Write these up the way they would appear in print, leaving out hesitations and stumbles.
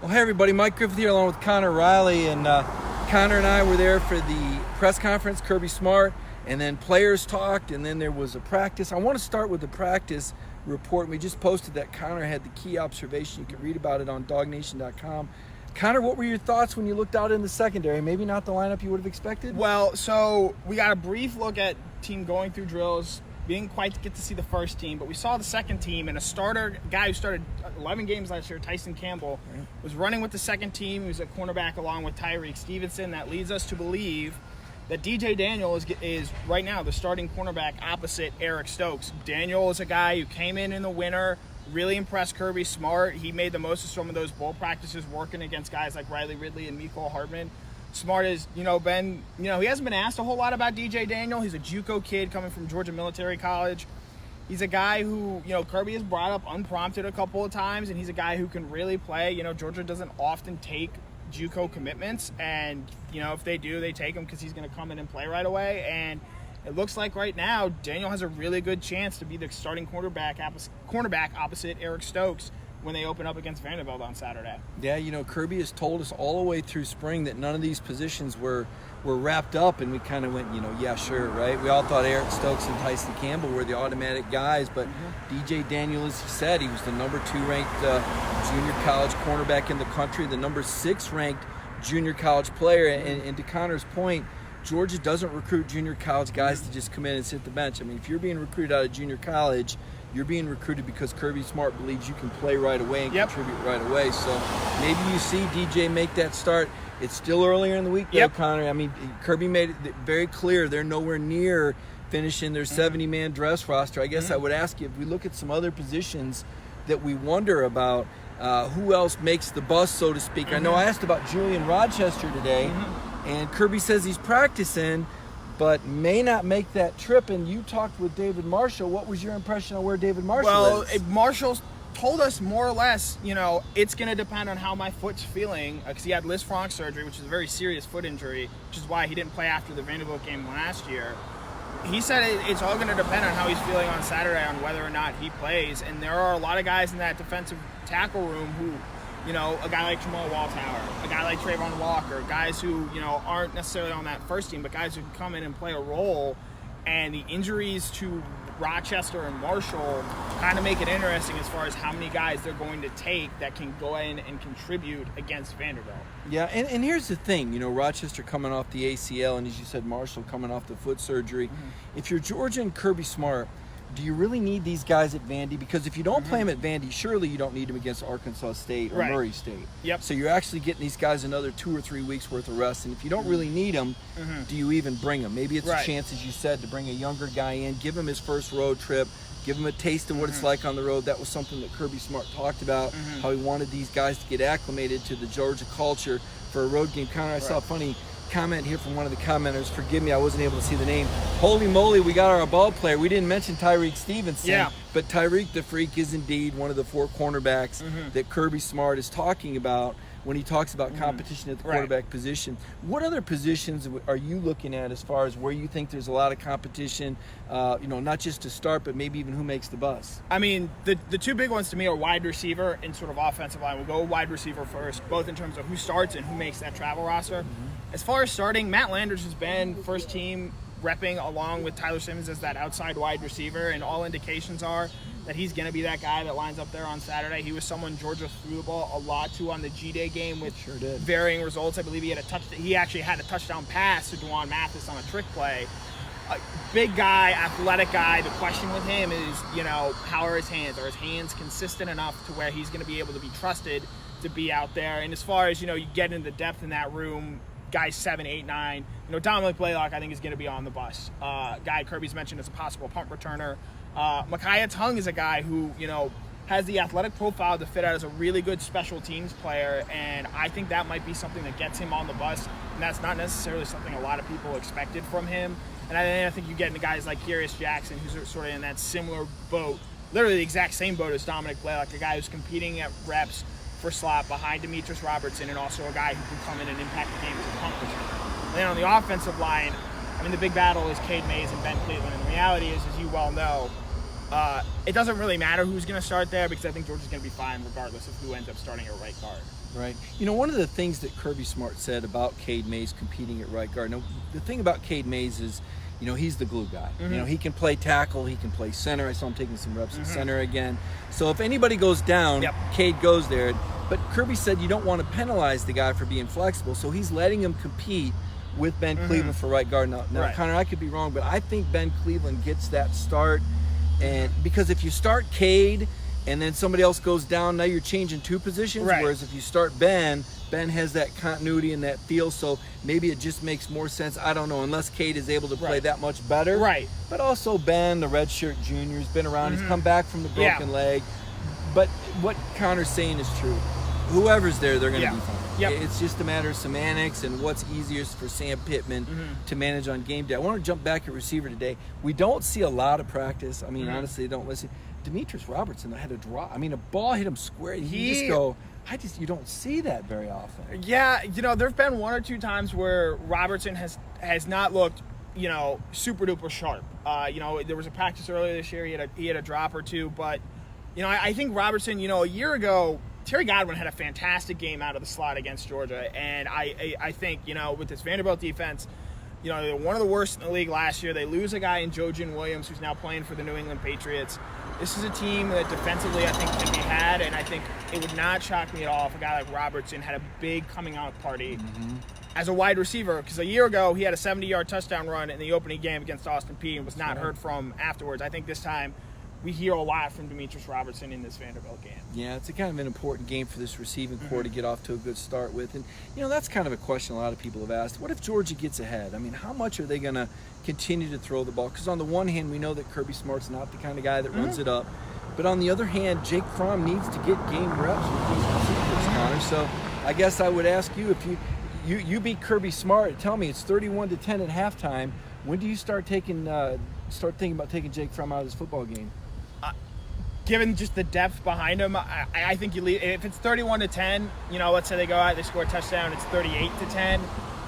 Well, hey everybody, Mike Griffith here along with Connor Riley, and Connor and I were there for the press conference, Kirby Smart, and then players talked, and then there was a practice. I want to start with the practice report. We just posted that. Connor had the key observation. You can read about it on dognation.com. Connor, what were your thoughts when you looked out in the secondary? Maybe not the lineup you would have expected? Well, so we got a brief look at team going through drills. We didn't quite get to see the first team, but we saw the second team, and a guy who started 11 games last year, Tyson Campbell, was running with the second team. He was a cornerback along with Tyreek Stevenson. That leads us to believe that DJ Daniel is right now the starting cornerback opposite Eric Stokes. Daniel is a guy who came in the winter, really impressed Kirby Smart. He made the most of some of those bowl practices working against guys like Riley Ridley and Mecole Hardman. Smart has, he hasn't been asked a whole lot about DJ Daniel. He's a JUCO kid coming from Georgia Military College. He's a guy who, Kirby has brought up unprompted a couple of times, and he's a guy who can really play. Georgia doesn't often take JUCO commitments, and, if they do, they take him because he's going to come in and play right away. And it looks like right now Daniel has a really good chance to be the starting cornerback opposite Eric Stokes when they open up against Vanderbilt on Saturday. Yeah, Kirby has told us all the way through spring that none of these positions were wrapped up, and we kind of went, yeah, sure, right? We all thought Eric Stokes and Tyson Campbell were the automatic guys, but DJ Daniel, as he said, he was the number 2 ranked junior college cornerback in the country, the number 6 ranked junior college player, and to Connor's point, Georgia doesn't recruit junior college guys to just come in and sit the bench. I mean, if you're being recruited out of junior college, you're being recruited because Kirby Smart believes you can play right away and contribute right away. So maybe you see DJ make that start. It's still earlier in the week, though, Connor. I mean, Kirby made it very clear they're nowhere near finishing their 70-man dress roster. I guess I would ask you, if we look at some other positions that we wonder about, who else makes the bus, so to speak. I know I asked about Julian Rochester today, and Kirby says he's practicing, but may not make that trip. And you talked with David Marshall. What was your impression on where David Marshall is? Well, Marshall told us more or less, it's going to depend on how my foot's feeling, because he had Lisfranc surgery, which is a very serious foot injury, which is why he didn't play after the Vanderbilt game last year. He said it's all going to depend on how he's feeling on Saturday on whether or not he plays. And there are a lot of guys in that defensive tackle room who, a guy like Jamal Walltower, a guy like Trayvon Walker, guys who, aren't necessarily on that first team, but guys who can come in and play a role. And the injuries to Rochester and Marshall kind of make it interesting as far as how many guys they're going to take that can go in and contribute against Vanderbilt. Yeah, and here's the thing, Rochester coming off the ACL, and as you said, Marshall coming off the foot surgery. If you're Georgia and Kirby Smart, do you really need these guys at Vandy? Because if you don't play them at Vandy, surely you don't need them against Arkansas State or Murray State. Yep. So you're actually getting these guys another 2 or 3 weeks worth of rest. And if you don't really need them, do you even bring them? Maybe it's a chance, as you said, to bring a younger guy in, give him his first road trip, give him a taste of what it's like on the road. That was something that Kirby Smart talked about, how he wanted these guys to get acclimated to the Georgia culture for a road game. Connor, I saw a funny comment here from one of the commenters. Forgive me, I wasn't able to see the name. Holy moly, we got our ball player. We didn't mention Tyreek Stevenson, but Tyreek the Freak is indeed one of the 4 cornerbacks that Kirby Smart is talking about when he talks about competition at the quarterback position. What other positions are you looking at as far as where you think there's a lot of competition, not just to start, but maybe even who makes the bus? I mean, the 2 big ones to me are wide receiver and sort of offensive line. We'll go wide receiver first, both in terms of who starts and who makes that travel roster. As far as starting, Matt Landers has been first team repping along with Tyler Simmons as that outside wide receiver, and all indications are that he's going to be that guy that lines up there on Saturday. He was someone Georgia threw the ball a lot to on the G-Day game with varying results. I believe he actually had a touchdown pass to Dwan Mathis on a trick play. A big guy, athletic guy. The question with him is, how are his hands? Are his hands consistent enough to where he's going to be able to be trusted to be out there? And as far as, you get into the depth in that room, guys 7, 8, 9. Dominic Blaylock, I think, is going to be on the bus. Guy Kirby's mentioned as a possible punt returner. Micaiah Tongue is a guy who, has the athletic profile to fit out as a really good special teams player, and I think that might be something that gets him on the bus, and that's not necessarily something a lot of people expected from him. And I think you get into guys like Kyrus Jackson, who's sort of in that similar boat, literally the exact same boat as Dominic Blaylock, a guy who's competing at reps for slot behind Demetrius Robertson, and also a guy who can come in and impact the game as a punt returner. And then on the offensive line, I mean, the big battle is Cade Mays and Ben Cleveland, and the reality is, as you well know, it doesn't really matter who's going to start there because I think Georgia's going to be fine regardless of who ends up starting at right guard. Right. You know, one of the things that Kirby Smart said about Cade Mays competing at right guard. Now, the thing about Cade Mays is, you know, he's the glue guy. You know, he can play tackle, he can play center. I saw him taking some reps at center again. So if anybody goes down, Cade goes there. But Kirby said you don't want to penalize the guy for being flexible, so he's letting him compete with Ben Cleveland for right guard. Now Connor, I could be wrong, but I think Ben Cleveland gets that start. And because if you start Cade and then somebody else goes down, now you're changing two positions. Whereas if you start Ben has that continuity and that feel, so maybe it just makes more sense. I don't know, unless Cade is able to play that much better. But also Ben, the redshirt junior, has been around. He's come back from the broken leg. But what Connor's saying is true. Whoever's there, they're going to be fine. It's just a matter of semantics and what's easiest for Sam Pittman to manage on game day. I want to jump back at receiver today. We don't see a lot of practice. I mean, honestly, don't listen. Demetrius Robertson had a drop. I mean, a ball hit him square. You just go, you don't see that very often. Yeah, you know, there have been one or two times where Robertson has not looked, you know, super duper sharp. You know, there was a practice earlier this year. He had a drop or two, but you know, I think Robertson, you know, a year ago, Terry Godwin had a fantastic game out of the slot against Georgia, and I think, you know, with this Vanderbilt defense, you know, they're one of the worst in the league last year. They lose a guy in Jojen Williams, who's now playing for the New England Patriots. This is a team that defensively I think can be had, and I think it would not shock me at all if a guy like Robertson had a big coming out party as a wide receiver, because a year ago he had a 70-yard touchdown run in the opening game against Austin Peay and was not heard from afterwards. I think this time we hear a lot from Demetrius Robertson in this Vanderbilt game. Yeah, it's a kind of an important game for this receiving core to get off to a good start with. And, you know, that's kind of a question a lot of people have asked. What if Georgia gets ahead? I mean, how much are they going to continue to throw the ball? Because on the one hand, we know that Kirby Smart's not the kind of guy that runs it up. But on the other hand, Jake Fromm needs to get game reps with these receivers, Connor. So I guess I would ask you, if you beat Kirby Smart, tell me it's 31-10 at halftime. When do you start thinking about taking Jake Fromm out of this football game? Given just the depth behind him, I think you leave. If it's 31-10, you know, let's say they go out, they score a touchdown, it's 38-10.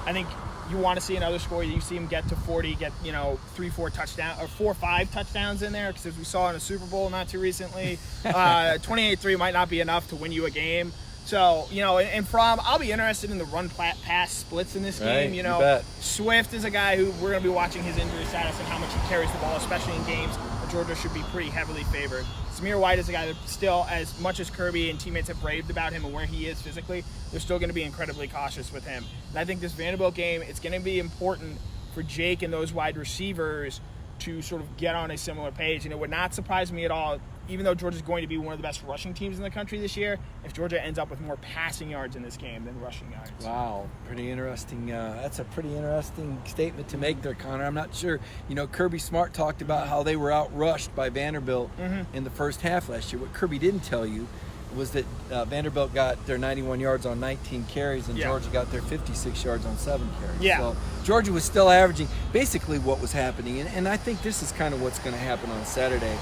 I think you want to see another score. You see him get to 40, get, you know, 3-4 touchdowns or 4-5 touchdowns in there, because as we saw in a Super Bowl not too recently, 28-3 might not be enough to win you a game. So, you know, and Fromm, I'll be interested in the run-pass splits in this game. You know, Swift is a guy who we're going to be watching his injury status and how much he carries the ball, especially in games where Georgia should be pretty heavily favored. Samir White is a guy that still, as much as Kirby and teammates have raved about him and where he is physically, they're still going to be incredibly cautious with him. And I think this Vanderbilt game, it's going to be important for Jake and those wide receivers to sort of get on a similar page. And it would not surprise me at all, even though Georgia's going to be one of the best rushing teams in the country this year, if Georgia ends up with more passing yards in this game than rushing yards. Wow, pretty interesting. That's a pretty interesting statement to make there, Connor. I'm not sure. You know, Kirby Smart talked about how they were outrushed by Vanderbilt in the first half last year. What Kirby didn't tell you was that Vanderbilt got their 91 yards on 19 carries and Georgia got their 56 yards on 7 carries. So Georgia was still averaging basically what was happening. And I think this is kind of what's going to happen on Saturday.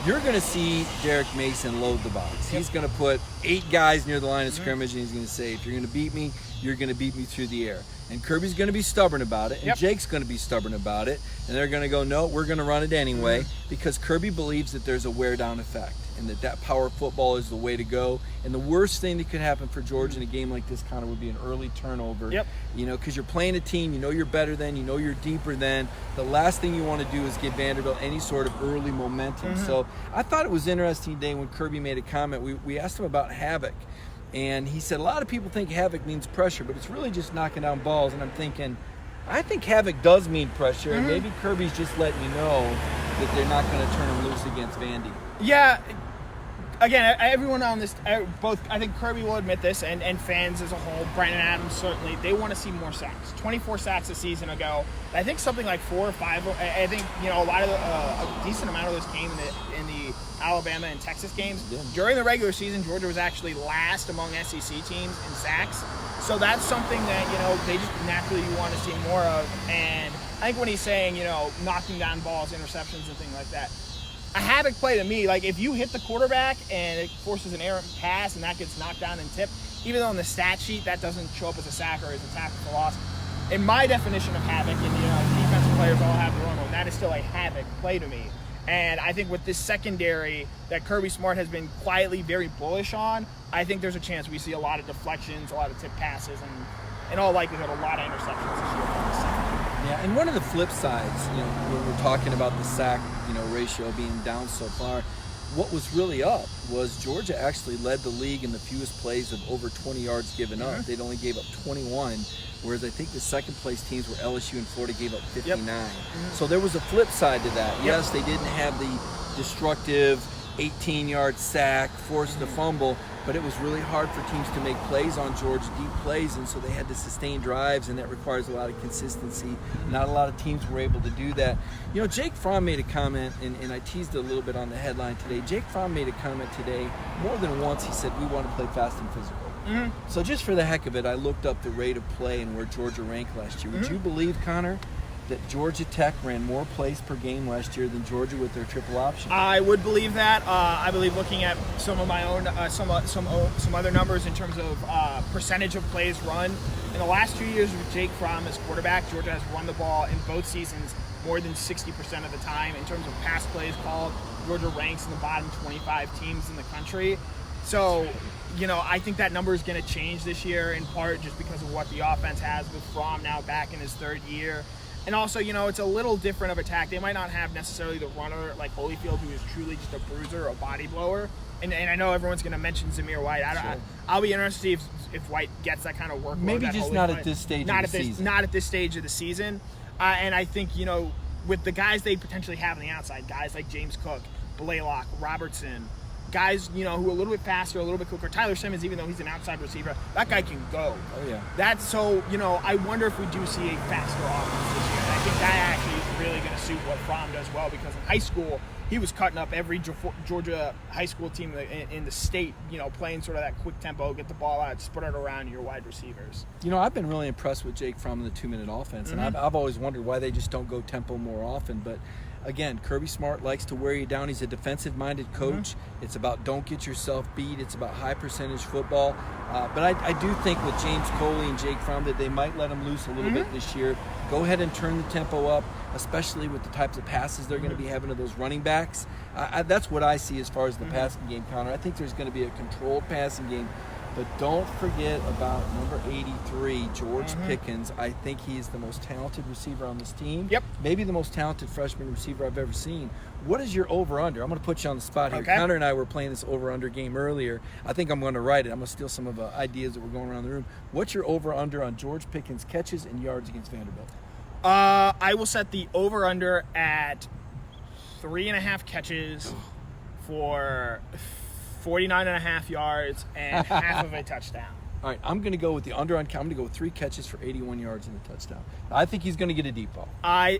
You're going to see Derek Mason load the box. He's going to put 8 guys near the line of scrimmage, and he's going to say, if you're going to beat me, you're going to beat me through the air. And Kirby's going to be stubborn about it, and Jake's going to be stubborn about it, and they're going to go, no, we're going to run it anyway, because Kirby believes that there's a wear-down effect and that power football is the way to go. And the worst thing that could happen for Georgia in a game like this, Connor, would be an early turnover. You know, because you're playing a team, you know you're better than, you know you're deeper than. The last thing you want to do is give Vanderbilt any sort of early momentum. So I thought it was interesting today when Kirby made a comment. We asked him about havoc. And he said a lot of people think havoc means pressure, but it's really just knocking down balls. And I'm thinking, I think havoc does mean pressure. And maybe Kirby's just letting you know that they're not going to turn him loose against Vandy. Yeah. Again, everyone on this, both, I think Kirby will admit this, and fans as a whole, Brandon Adams certainly, they want to see more sacks. 24 sacks a season ago. I think something like 4 or 5. I think, you know, a decent amount of those came in the Alabama and Texas games. During the regular season, Georgia was actually last among SEC teams in sacks. So that's something that, you know, they just naturally want to see more of. And I think when he's saying, you know, knocking down balls, interceptions, and things like that, a havoc play to me, like if you hit the quarterback and it forces an errant pass and that gets knocked down and tipped, even though on the stat sheet that doesn't show up as a sack or as a tackle for loss, in my definition of havoc, and you know, defensive players all have their own one, that is still a havoc play to me. And I think with this secondary that Kirby Smart has been quietly very bullish on, I think there's a chance we see a lot of deflections, a lot of tip passes, and in all likelihood, a lot of interceptions this year from the secondary. Yeah, and one of the flip sides, when we're talking about the sack, ratio being down so far, what was really up was Georgia actually led the league in the fewest plays of over 20 yards given up. They'd only gave up 21, whereas I think the second place teams were LSU and Florida gave up 59. So there was a flip side to that. Yes, they didn't have the destructive 18-yard sack, forced the fumble, but it was really hard for teams to make plays on Georgia, deep plays, and so they had to sustain drives, and that requires a lot of consistency. Not a lot of teams were able to do that. Jake Fromm made a comment, and I teased it a little bit on the headline today. Jake Fromm made a comment today more than once. He said, we want to play fast and physical. So just for the heck of it, I looked up the rate of play and where Georgia ranked last year. Would you believe, Connor, that Georgia Tech ran more plays per game last year than Georgia with their triple option? I would believe that. I believe looking at some of my own, some other numbers in terms of percentage of plays run. In the last 2 years with Jake Fromm as quarterback, Georgia has run the ball in both seasons more than 60% of the time. In terms of pass plays called, Georgia ranks in the bottom 25 teams in the country. So, I think that number is going to change this year in part just because of what the offense has with Fromm now back in his third year. And also, it's a little different of attack. They might not have necessarily the runner like Holyfield, who is truly just a bruiser, a body blower. And I know everyone's going to mention Zamir White. I'll be interested to see if White gets that kind of workload. Maybe just not at this stage of the season. Not at this stage of the season. And I think, with the guys they potentially have on the outside, guys like James Cook, Blaylock, Robertson, guys, who are a little bit faster, a little bit quicker. Tyler Simmons, even though he's an outside receiver, that guy can go. Oh, yeah. That's so, I wonder if we do see a faster offense this year. And I think that actually is really going to suit what Fromm does well, because in high school, he was cutting up every Georgia high school team in the state, playing sort of that quick tempo, get the ball out, spread it around your wide receivers. I've been really impressed with Jake Fromm in the 2-minute offense, and I've always wondered why they just don't go tempo more often, but again, Kirby Smart likes to wear you down. He's a defensive-minded coach. It's about don't get yourself beat. It's about high-percentage football. But I do think with James Coley and Jake Fromm that they might let him loose a little bit this year. Go ahead and turn the tempo up, especially with the types of passes they're going to be having to those running backs. That's what I see as far as the passing game, Connor. I think there's going to be a controlled passing game. But don't forget about number 83, George Pickens. I think he's the most talented receiver on this team. Yep. Maybe the most talented freshman receiver I've ever seen. What is your over-under? I'm going to put you on the spot here. Okay. Connor and I were playing this over-under game earlier. I think I'm going to write it. I'm going to steal some of the ideas that were going around the room. What's your over-under on George Pickens' catches and yards against Vanderbilt? I will set the over-under at 3.5 catches for 49.5 yards and half of a touchdown. All right, I'm going to go with the under on count. I'm going to go with 3 catches for 81 yards and a touchdown. I think he's going to get a deep ball.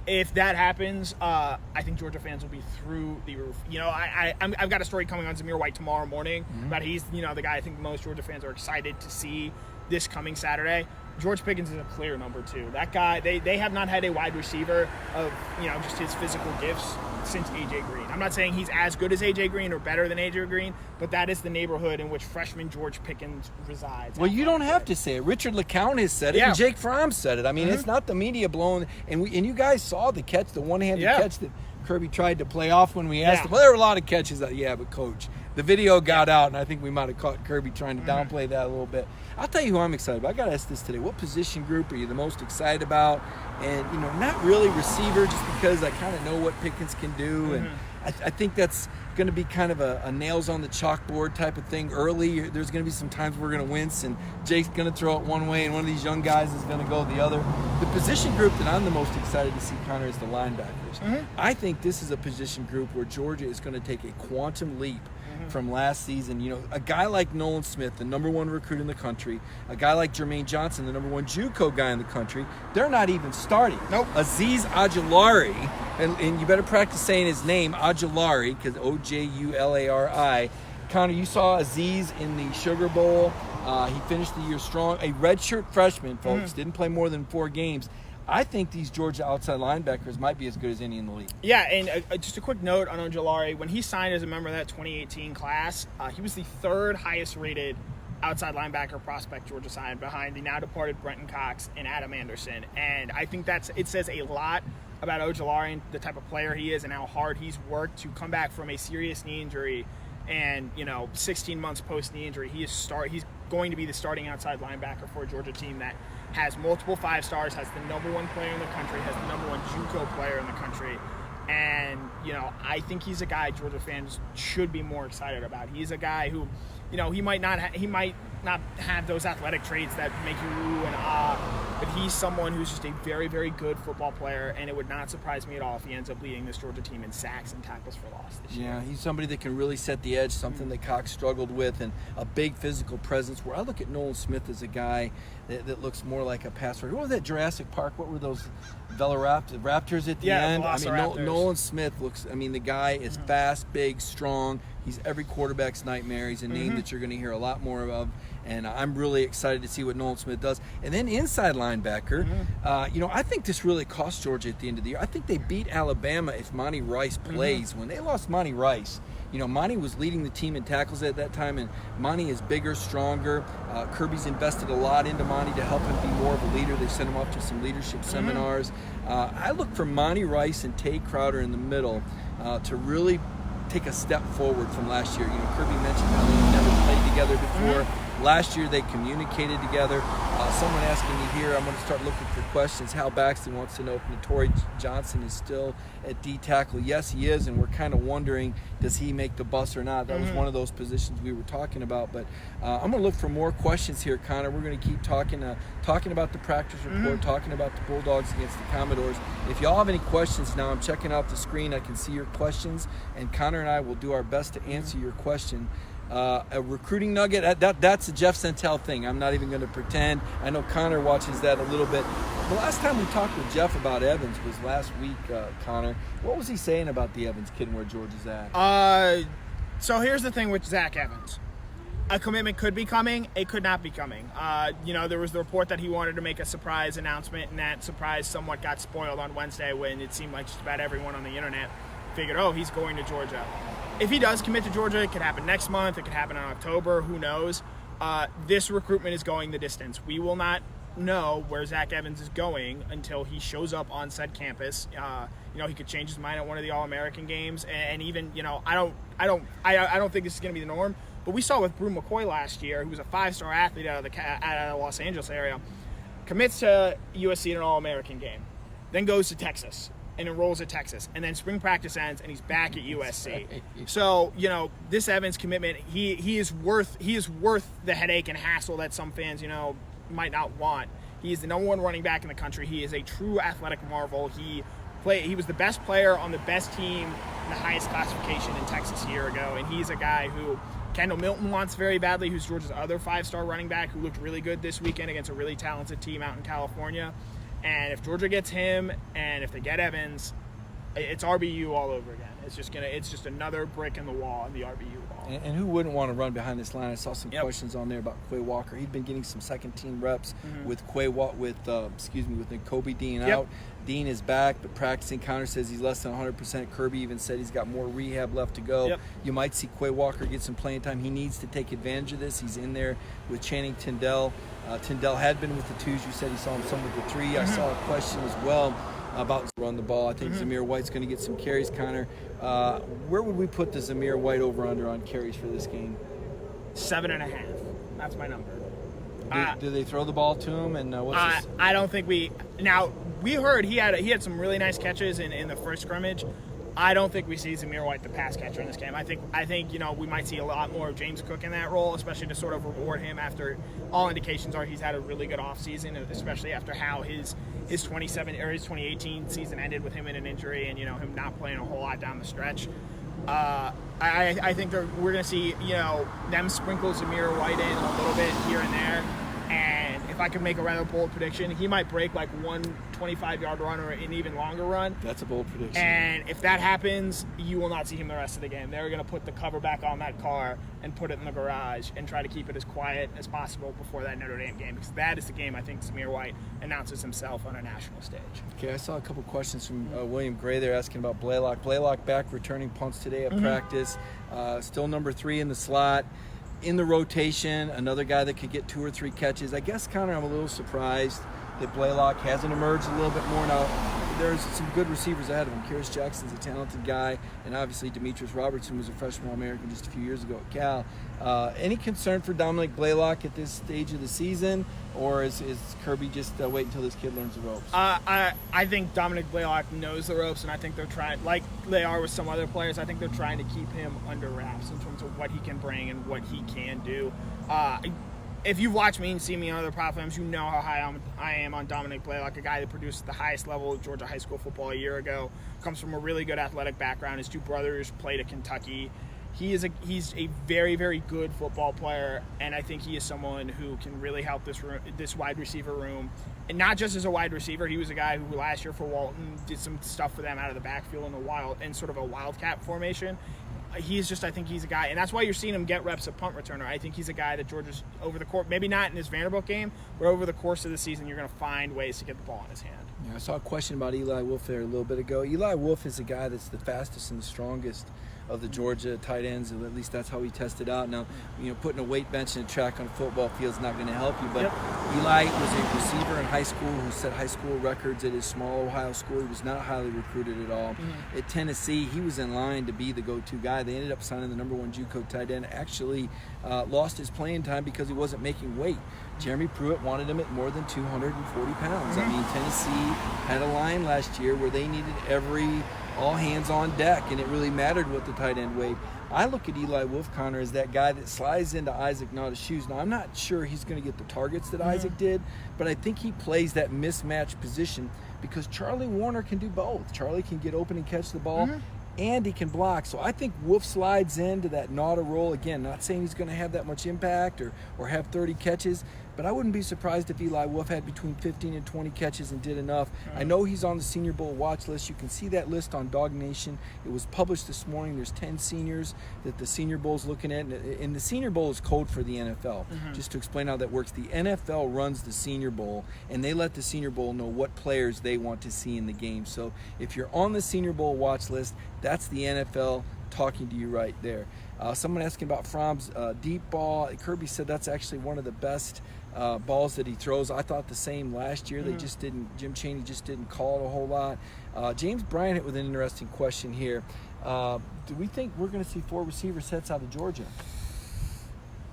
If that happens, I think Georgia fans will be through the roof. I've got a story coming on Zamir White tomorrow morning about he's the guy I think most Georgia fans are excited to see this coming Saturday. George Pickens is a clear number 2. That guy, they have not had a wide receiver of, just his physical gifts since A.J. Green. I'm not saying he's as good as A.J. Green or better than A.J. Green, but that is the neighborhood in which freshman George Pickens resides. Well, you don't have to say it. Richard LeCounte has said it, and Jake Fromm said it. I mean, it's not the media blowing. And you guys saw the catch, the one-handed catch that Kirby tried to play off when we asked him. Well, there were a lot of catches. But Coach, the video got out, and I think we might have caught Kirby trying to downplay that a little bit. I'll tell you who I'm excited about. I got to ask this today. What position group are you the most excited about? And, not really receiver, just because I kind of know what Pickens can do. And I think that's going to be kind of a nails on the chalkboard type of thing early. There's going to be some times we're going to wince, and Jake's going to throw it one way, and one of these young guys is going to go the other. The position group that I'm the most excited to see, Connor, is the linebackers. I think this is a position group where Georgia is going to take a quantum leap from last season. A guy like Nolan Smith, the number 1 recruit in the country, a guy like Jermaine Johnson, the number 1 JUCO guy in the country, they're not even starting. Nope. Azeez Ojulari, and you better practice saying his name, Ojulari, because Ojulari. Connor, you saw Azeez in the Sugar Bowl. He finished the year strong. A redshirt freshman, folks, didn't play more than 4 games. I think these Georgia outside linebackers might be as good as any in the league. Yeah, and just a quick note on Ojulari. When he signed as a member of that 2018 class, he was the 3rd highest rated outside linebacker prospect Georgia signed, behind the now departed Brenton Cox and Adam Anderson. And I think it says a lot about Ojulari, the type of player he is, and how hard he's worked to come back from a serious knee injury. And 16 months post knee injury, he's going to be the starting outside linebacker for a Georgia team that has multiple 5 stars, has the #1 player in the country, has the #1 JUCO player in the country. And, I think he's a guy Georgia fans should be more excited about. He's a guy who, he might not have those athletic traits that make you ooh and ah, but he's someone who's just a very, very good football player, and it would not surprise me at all if he ends up leading this Georgia team in sacks and tackles for loss this year. Yeah, he's somebody that can really set the edge, something that Cox struggled with, and a big physical presence. Where I look at Nolan Smith as a guy that looks more like a passer. What was that Jurassic Park? What were those Raptors at the end? Nolan Smith looks, the guy is fast, big, strong. He's every quarterback's nightmare. He's a name that you're going to hear a lot more of, and I'm really excited to see what Nolan Smith does. And then inside linebacker, I think this really cost Georgia at the end of the year. I think they beat Alabama if Monty Rice plays. When they lost Monty Rice, Monty was leading the team in tackles at that time, and Monty is bigger, stronger. Kirby's invested a lot into Monty to help him be more of a leader. They sent him off to some leadership seminars. I look for Monty Rice and Tay Crowder in the middle to really take a step forward from last year. Kirby mentioned how they never played together before. Last year they communicated together. Someone asking me here, I'm going to start looking for questions. Hal Baxley wants to know if Notori Johnson is still at D tackle. Yes, he is, and we're kind of wondering, does he make the bus or not? That was one of those positions we were talking about. But I'm going to look for more questions here, Connor. We're going to keep talking about the practice report, talking about the Bulldogs against the Commodores. If y'all have any questions now, I'm checking out the screen. I can see your questions, and Connor and I will do our best to answer your question. A recruiting nugget, that's a Jeff Sentell thing. I'm not even going to pretend. I know Connor watches that a little bit. The last time we talked with Jeff about Evans was last week, Connor. What was he saying about the Evans kid and where Georgia's at? So here's the thing with Zach Evans. A commitment could be coming. It could not be coming. There was the report that he wanted to make a surprise announcement, and that surprise somewhat got spoiled on Wednesday when it seemed like just about everyone on the internet figured, he's going to Georgia. If he does commit to Georgia, it could happen next month. It could happen in October. Who knows? This recruitment is going the distance. We will not know where Zach Evans is going until he shows up on said campus. He could change his mind at one of the All-American games, and even I don't think this is going to be the norm. But we saw with Brew McCoy last year, who was a 5-star athlete out of the Los Angeles area, commits to USC in an All-American game, then goes to Texas and enrolls at Texas, and then spring practice ends and he's back at USC. So, this Evans commitment, he is worth the headache and hassle that some fans, might not want. He is the #1 running back in the country. He is a true athletic marvel. He was the best player on the best team in the highest classification in Texas a year ago, and he's a guy who Kendall Milton wants very badly, who's Georgia's other 5-star running back who looked really good this weekend against a really talented team out in California. And if Georgia gets him, and if they get Evans, it's RBU all over again. It's just another brick in the wall in the RBU wall. And who wouldn't want to run behind this line? I saw some questions on there about Quay Walker. He'd been getting some second-team reps with Kobe Dean out. Dean is back, but practicing. Connor says he's less than 100%. Kirby even said he's got more rehab left to go. You might see Quay Walker get some playing time. He needs to take advantage of this. He's in there with Channing Tindall. Tindall had been with the 2s. You said he saw him some with the 3. I saw a question as well about run the ball. I think Zamir White's going to get some carries, Connor. Where would we put the Zamir White over-under on carries for this game? 7.5. That's my number. Do they throw the ball to him? And I don't think we. Now we heard he had some really nice catches in the first scrimmage. I don't think we see Zamir White the pass catcher in this game. I think we might see a lot more of James Cook in that role, especially to sort of reward him after all indications are he's had a really good offseason, especially after how his 2018 season ended with him in an injury and him not playing a whole lot down the stretch. I think we're going to see them sprinkle Zamir White in a little bit here and there. And if I could make a rather bold prediction, he might break like one 25-yard run or an even longer run. That's a bold prediction. And if that happens, you will not see him the rest of the game. They're going to put the cover back on that car and put it in the garage and try to keep it as quiet as possible before that Notre Dame game, because that is the game I think Zamir White announces himself on a national stage. Okay, I saw a couple questions from William Gray there asking about Blaylock. Blaylock back returning punts today at practice. Still number 3 in the slot. In the rotation, another guy that could get 2 or 3 catches. I guess, Connor, I'm a little surprised that Blaylock hasn't emerged a little bit more. Now, there's some good receivers ahead of him. Karis Jackson's a talented guy, and obviously Demetrius Robertson was a freshman All-American just a few years ago at Cal. Any concern for Dominic Blaylock at this stage of the season, or is Kirby just wait until this kid learns the ropes? I think Dominic Blaylock knows the ropes, and I think they're trying, like they are with some other players, I think they're trying to keep him under wraps in terms of what he can bring and what he can do. If you've watched me and seen me on other platforms, you know how high I am on Dominic Blaylock, a guy that produced at the highest level of Georgia high school football a year ago, comes from a really good athletic background. His two brothers played at Kentucky. He's a very, very good football player, and I think he is someone who can really help this wide receiver room. And not just as a wide receiver, he was a guy who last year for Walton did some stuff for them out of the backfield in sort of a wildcat formation. I think he's a guy, and that's why you're seeing him get reps at punt returner. I think he's a guy that Georgia's over the course, maybe not in his Vanderbilt game, but over the course of the season, you're going to find ways to get the ball in his hand. Yeah, I saw a question about Eli Wolf there a little bit ago. Eli Wolf is a guy that's the fastest and the strongest of the Georgia tight ends, or at least that's how he tested out. Now, putting a weight bench and a track on a football field is not going to help you, but Eli was a receiver in high school who set high school records at his small Ohio school. He was not highly recruited at all. At Tennessee, he was in line to be the go-to guy. They ended up signing the number 1 JUCO tight end. Actually lost his playing time because he wasn't making weight. Jeremy Pruitt wanted him at more than 240 pounds. I mean, Tennessee had a line last year where they needed all hands on deck, and it really mattered what the tight end weighed. I look at Eli Wolf, Connor, as that guy that slides into Isaac Naugh's shoes. Now, I'm not sure he's going to get the targets that Isaac did, but I think he plays that mismatched position because Charlie Warner can do both. Charlie can get open and catch the ball, and he can block. So I think Wolf slides into that Naughta role. Again, not saying he's going to have that much impact or have 30 catches, but I wouldn't be surprised if Eli Wolf had between 15 and 20 catches and did enough. I know he's on the Senior Bowl watch list. You can see that list on Dog Nation. It was published this morning. There's 10 seniors that the Senior Bowl's looking at. And the Senior Bowl is code for the NFL. Just to explain how that works, the NFL runs the Senior Bowl, and they let the Senior Bowl know what players they want to see in the game. So if you're on the Senior Bowl watch list, that's the NFL talking to you right there. Someone asking about Fromm's deep ball. Kirby said that's actually one of the best balls that he throws. I thought the same last year. They just didn't. Jim Chaney just didn't call it a whole lot. James Bryant hit with an interesting question here. Do we think we're going to see 4 receiver sets out of Georgia?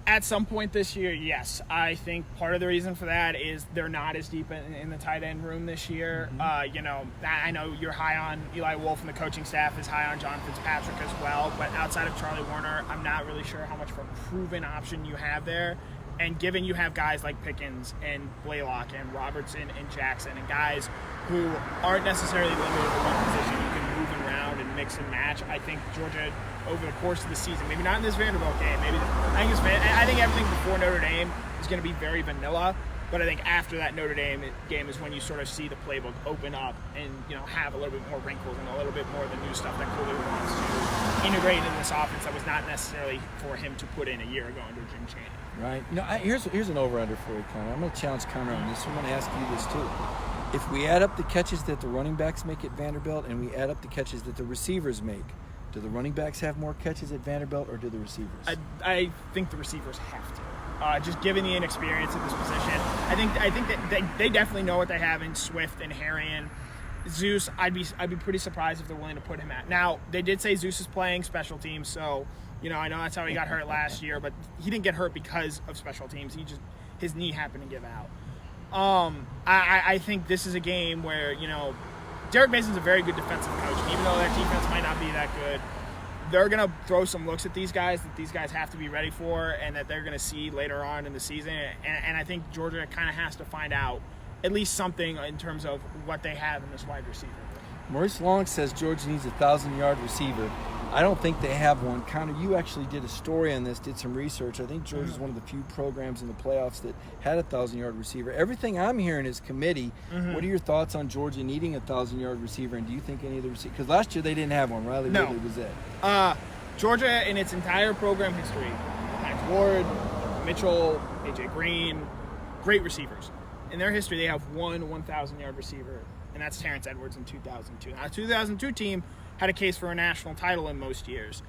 At some point this year, yes. I think part of the reason for that is they're not as deep in the tight end room this year. I know you're high on Eli Wolf, and the coaching staff is high on John Fitzpatrick as well, but outside of Charlie Warner, I'm not really sure how much of a proven option you have there. And given you have guys like Pickens and Blaylock and Robertson and Jackson and guys who aren't necessarily limited to one position, you can move around and mix and match. I think Georgia, over the course of the season, maybe not in this Vanderbilt game, I think everything before Notre Dame is going to be very vanilla. But I think after that Notre Dame game is when you sort of see the playbook open up and have a little bit more wrinkles and a little bit more of the new stuff that Cooley wants to integrate into this offense that was not necessarily for him to put in a year ago under Jim Chaney. Right. Here's an over-under for you, Connor. I'm going to challenge Connor on this. I'm going to ask you this too. If we add up the catches that the running backs make at Vanderbilt and we add up the catches that the receivers make, do the running backs have more catches at Vanderbilt or do the receivers? I think the receivers have to. Just given the inexperience of this position, I think that they definitely know what they have in Swift and Harrion. Zeus, I'd be pretty surprised if they're willing to put him at. Now, they did say Zeus is playing special teams, so I know that's how he got hurt last year, but he didn't get hurt because of special teams. His knee happened to give out. I think this is a game where Derek Mason's a very good defensive coach, and even though their defense might not be that good, they're going to throw some looks at these guys that these guys have to be ready for and that they're going to see later on in the season. And I think Georgia kind of has to find out at least something in terms of what they have in this wide receiver. Maurice Long says Georgia needs a 1,000-yard receiver. I don't think they have one. Connor, you actually did a story on this, did some research. I think Georgia's one of the few programs in the playoffs that had a 1,000-yard receiver. Everything I'm hearing is committee. What are your thoughts on Georgia needing a 1,000-yard receiver, and do you think any of the receivers – because last year they didn't have one. Riley Ridley was it. Georgia, in its entire program history, Max Ward, Mitchell, A.J. Green, great receivers. In their history, they have one 1,000-yard receiver, and that's Terrence Edwards in 2002. Now, the 2002 team had a case for a national title in most years.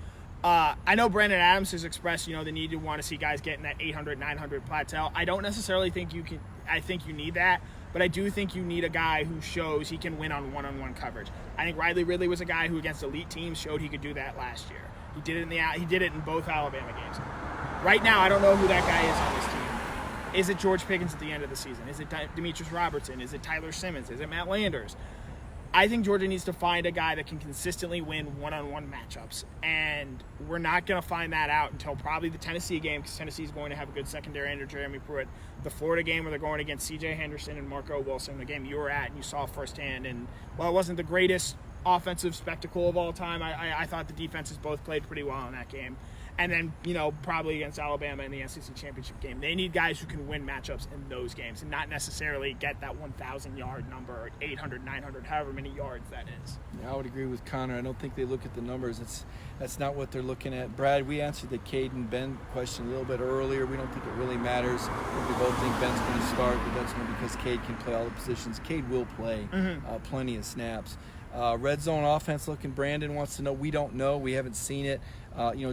I know Brandon Adams has expressed, the need to want to see guys get in that 800, 900 plateau. I don't necessarily think you can. I think you need that, but I do think you need a guy who shows he can win on one-on-one coverage. I think Riley Ridley was a guy who, against elite teams, showed he could do that last year. He did it in both Alabama games. Right now, I don't know who that guy is on this team. Is it George Pickens at the end of the season? Is it Demetrius Robertson? Is it Tyler Simmons? Is it Matt Landers? I think Georgia needs to find a guy that can consistently win one-on-one matchups, and we're not going to find that out until probably the Tennessee game, because Tennessee is going to have a good secondary under Jeremy Pruitt. The Florida game where they're going against C.J. Henderson and Marco Wilson, the game you were at and you saw firsthand. And while it wasn't the greatest offensive spectacle of all time, I thought the defenses both played pretty well in that game. And then, probably against Alabama in the SEC championship game. They need guys who can win matchups in those games and not necessarily get that 1,000-yard number, or 800, 900, however many yards that is. Yeah, I would agree with Connor. I don't think they look at the numbers. That's not what they're looking at. Brad, we answered the Caden Ben question a little bit earlier. We don't think it really matters. We both think Ben's going to start, but that's only because Cade can play all the positions. Cade will play plenty of snaps. Red zone offense looking. Brandon wants to know. We don't know. We haven't seen it.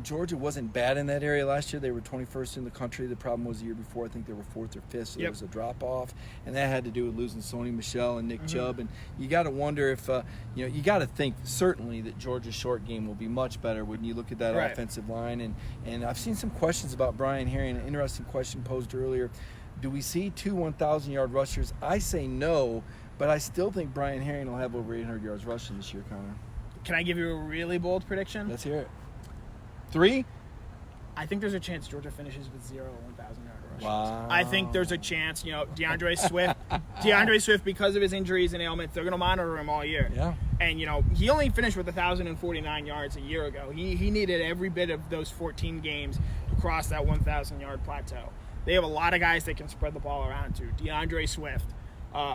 Georgia wasn't bad in that area last year. They were 21st in the country. The problem was the year before, I think they were 4th or 5th, so there was a drop-off. And that had to do with losing Sony Michel and Nick Chubb. And you got to wonder if, you got to think certainly that Georgia's short game will be much better when you look at that offensive line. And I've seen some questions about Brian Herring, an interesting question posed earlier. Do we see 2 1,000-yard rushers? I say no, but I still think Brian Herring will have over 800 yards rushing this year, Connor. Can I give you a really bold prediction? Let's hear it. 3? I think there's a chance Georgia finishes with 0 1,000-yard rushes. Wow. I think there's a chance, DeAndre Swift, because of his injuries and ailments, they're going to monitor him all year. Yeah. And, he only finished with 1,049 yards a year ago. He needed every bit of those 14 games to cross that 1,000-yard plateau. They have a lot of guys they can spread the ball around to. DeAndre Swift,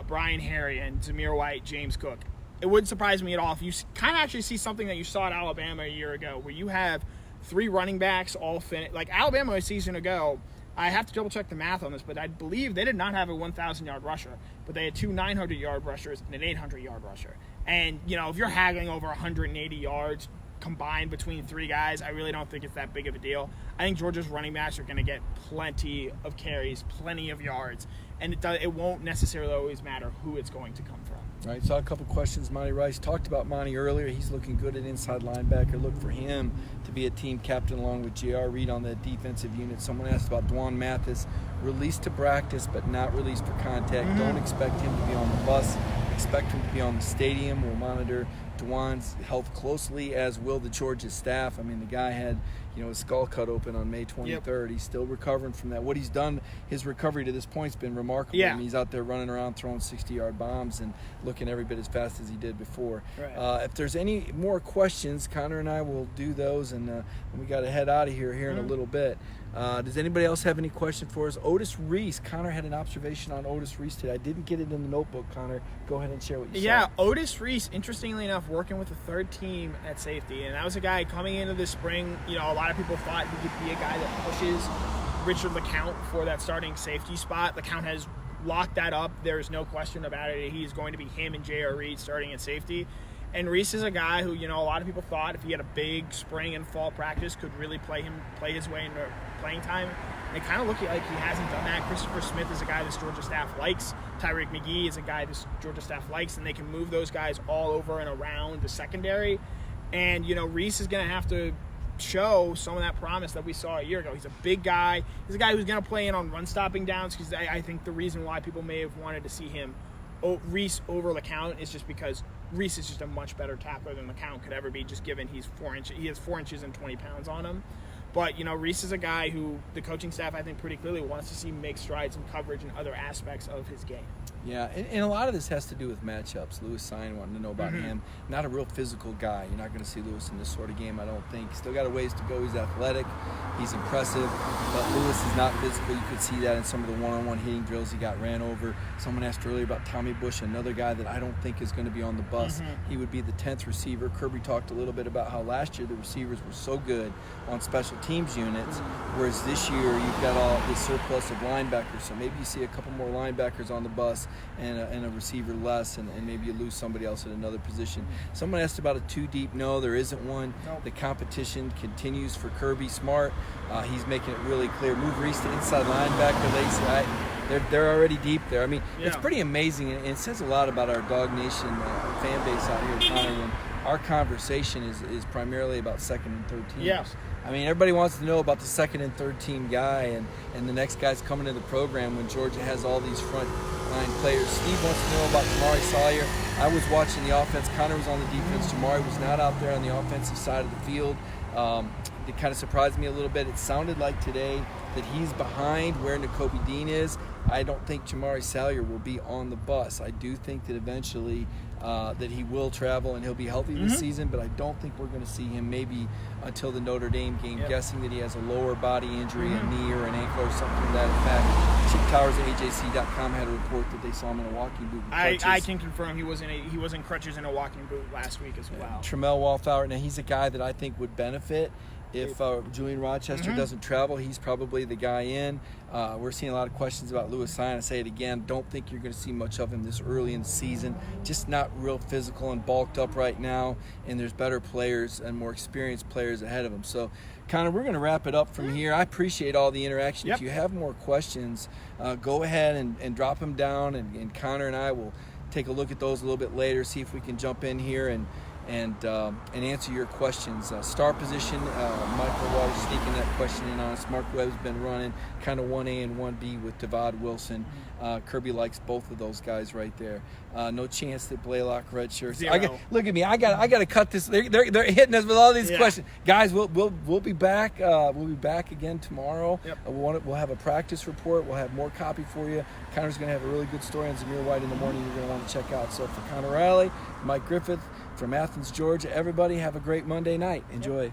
Brian Herring, and Zamir White, James Cook. It wouldn't surprise me at all if you kind of actually see something that you saw at Alabama a year ago, where you have 3 running backs all finish. Like Alabama a season ago, I have to double check the math on this, but I believe they did not have a 1,000-yard rusher, but they had 2 900-yard rushers and an 800-yard rusher. And, if you're haggling over 180 yards combined between 3 guys, I really don't think it's that big of a deal. I think Georgia's running backs are going to get plenty of carries, plenty of yards, and it won't necessarily always matter who it's going to come from. All right, saw a couple questions. Monty Rice talked about Monty earlier. He's looking good at inside linebacker. Look for him to be a team captain along with J.R. Reed on that defensive unit. Someone asked about Dwan Mathis, released to practice but not released for contact. Don't expect him to be on the bus. Expect him to be on the stadium. We'll monitor Dwan's health closely, as will the Georgia staff. I mean, the guy had his skull cut open on May 23rd. Yep. He's still recovering from that. What he's done, his recovery to this point has been remarkable. Yeah. I mean, he's out there running around throwing 60-yard bombs and looking every bit as fast as he did before. Right. If there's any more questions, Connor and I will do those, and we got to head out of here in a little bit. Does anybody else have any question for us? Otis Reese. Connor had an observation on Otis Reese today. I didn't get it in the notebook, Connor. Go ahead and share what you saw. Yeah, Otis Reese, interestingly enough, working with the 3rd team at safety. And that was a guy coming into the spring. A lot of people thought he could be a guy that pushes Richard LeCount for that starting safety spot. LeCount has locked that up. There's no question about it. He's going to be him and J.R. Reed starting at safety. And Reese is a guy who, a lot of people thought if he had a big spring and fall practice could really play his way into playing time. And it kind of looked like he hasn't done that. Christopher Smith is a guy this Georgia staff likes. Tyreek McGee is a guy this Georgia staff likes, and they can move those guys all over and around the secondary. And, Reese is going to have to show some of that promise that we saw a year ago. He's a big guy. He's a guy who's going to play in on run-stopping downs, because I think the reason why people may have wanted to see him Reese over LeCount is just because Reese is just a much better tackler than LeCount could ever be, just given he has 4 inches and 20 pounds on him. But, Reese is a guy who the coaching staff, I think, pretty clearly wants to see make strides in coverage and other aspects of his game. Yeah, and a lot of this has to do with matchups. Lewis Sine wanted to know about him. Not a real physical guy. You're not going to see Lewis in this sort of game, I don't think. Still got a ways to go. He's athletic. He's impressive. But Lewis is not physical. You could see that in some of the one-on-one hitting drills. He got ran over. Someone asked earlier about Tommy Bush, another guy that I don't think is going to be on the bus. He would be the 10th receiver. Kirby talked a little bit about how last year the receivers were so good on special team's units, whereas this year you've got all this surplus of linebackers. So maybe you see a couple more linebackers on the bus and a receiver less, and maybe you lose somebody else at another position. Someone asked about a two deep. No, there isn't one. Nope. The competition continues for Kirby Smart. He's making it really clear. Move Reese to inside linebacker. They're already deep there. I mean, it's pretty amazing, and it says a lot about our Dog Nation fan base out here, Connor, when our conversation is primarily about second and third teams. Yeah. I mean, everybody wants to know about the second and third team guy, and the next guy's coming to the program when Georgia has all these front line players. Steve wants to know about Jamari Sawyer. I was watching the offense. Connor was on the defense. Jamari was not out there on the offensive side of the field. It kind of surprised me a little bit. It sounded like today that he's behind where Nakobe Dean is. I don't think Jamari Sawyer will be on the bus. I do think that eventually that he will travel and he'll be healthy this season, but I don't think we're going to see him maybe until the Notre Dame game, guessing that he has a lower body injury, a knee or an ankle or something to that effect. Chip Towers at AJC.com had a report that they saw him in a walking boot. I can confirm he was in crutches in a walking boot last week as well. Tramel Wallflower, now he's a guy that I think would benefit if Julian Rochester doesn't travel. He's probably the guy in. We're seeing a lot of questions about Lewis Sine. I say it again, don't think you're going to see much of him this early in the season. Just not real physical and bulked up right now, and there's better players and more experienced players ahead of him. So, Connor, we're going to wrap it up from here. I appreciate all the interaction. If you have more questions, go ahead and drop them down, and Connor and I will take a look at those a little bit later, see if we can jump in here and answer your questions. Star position, Michael Waters sneaking that question in on us. Mark Webb's been running kind of 1A and 1B with Devad Wilson. Kirby likes both of those guys right there. No chance that Blaylock redshirts. Look at me. I got to cut this. They're hitting us with all these questions, guys. We'll be back. We'll be back again tomorrow. We'll have a practice report. We'll have more copy for you. Connor's going to have a really good story on Zamir White in the morning. You're going to want to check out. So for Connor Riley, Mike Griffith from Athens, Georgia, everybody have a great Monday night. Enjoy.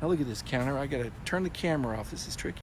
Now look at this, Connor. I got to turn the camera off. This is tricky.